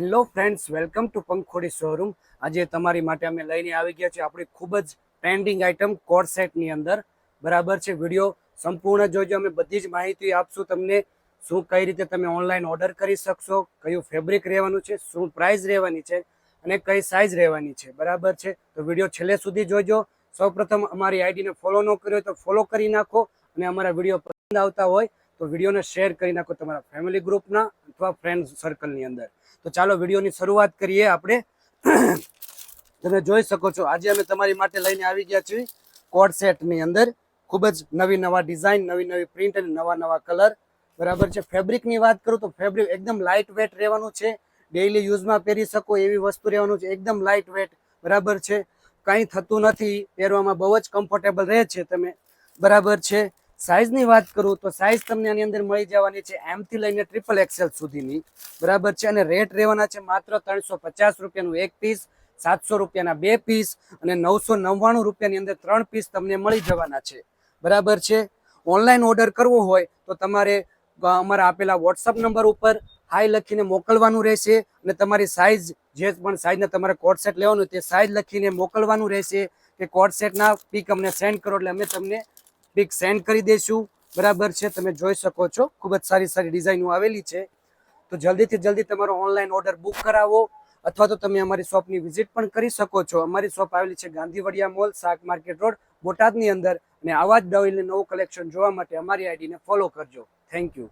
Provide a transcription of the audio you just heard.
Hello friends, welcome to Pankhodi showroom. આજે તમારી માટે અમે લઈને આવી ગયા છીએ આપણી ખૂબ જ ટ્રેન્ડિંગ આઇટમ કોટ સેટની અંદર. બરાબર છે, વિડીયો સંપૂર્ણ જોજો. અમે બધી જ માહિતી આપશું તમને. શું કઈ રીતે તમે ઓનલાઈન ઓર્ડર કરી શકશો, કયું ફેબ્રિક રહેવાનું છે, શું પ્રાઇસ રહેવાની છે અને કઈ સાઇઝ રહેવાની છે. બરાબર છે, તો વિડીયો છેલ્લે સુધી જોજો. સૌપ્રથમ અમારી આઈડીને ફોલો ન કર્યો તો ફોલો કરી નાખો અને અમારા વિડીયો પસંદ આવતા હોય તો વિડીયોને શેર કરી નાખો તમારા ફેમિલી ગ્રુપના અથવા ફ્રેન્ડ સર્કલની અંદર. તો ચાલો વિડીયોની શરૂઆત કરીએ આપણે. તમે જોઈ શકો છો આજે અમે તમારી માટે લઈને આવી ગયા છીએ કોટ સેટની અંદર. ખૂબ જ નવા ડિઝાઇન, નવી પ્રિન્ટ અને નવા કલર. બરાબર છે. ફેબ્રિકની વાત કરું તો ફેબ્રિક એકદમ લાઇટ વેટ રહેવાનું છે. ડેઈલી યુઝમાં પહેરી શકો એવી વસ્તુ રહેવાનું છે. એકદમ લાઇટ વેટ. બરાબર છે, કંઈ થતું નથી, પહેરવામાં બહુ જ કમ્ફર્ટેબલ રહે છે તમે. બરાબર છે. સાઇઝની વાત કરું તો સાઇઝ તમને આની અંદર મળી જવાની છે M થી લઈને XXL સુધીની. બરાબર છે, અને રેટ રહેવાના છે માત્ર 350 રૂપિયાનું એક પીસ, 700 રૂપિયાના બે પીસ અને 999 રૂપિયાની અંદર 3 પીસ તમને મળી જવાના છે. બરાબર છે. ઓનલાઈન ઓર્ડર કરવો હોય તો તમારે અમારા આપેલા વોટ્સઅપ નંબર ઉપર હાઈ લખીને મોકલવાનું રહેશે અને તમારી સાઇઝ, જે પણ સાઇઝના તમારે કોટ સેટ લેવાનું તે સાઇઝ લખીને મોકલવાનું રહેશે કે કોટ સેટના પિક અમને સેન્ડ કરો એટલે અમે તમને પિક સેન્ડ કરી દઈશું. બરાબર છે, તમે જોઈ શકો છો ખૂબ જ સારી ડિઝાઇનો આવેલી છે. તો જલ્દીથી જલ્દી તમારો ઓનલાઈન ઓર્ડર બુક કરાવો અથવા તો તમે અમારી શોપની વિઝિટ પણ કરી શકો છો. અમારી શોપ આવેલી છે ગાંધીવડિયા મોલ, શાક માર્કેટ રોડ, બોટાદની અંદર. અને આવા જ નવું કલેક્શન જોવા માટે અમારી આઈડીને ફોલો કરજો. Thank you.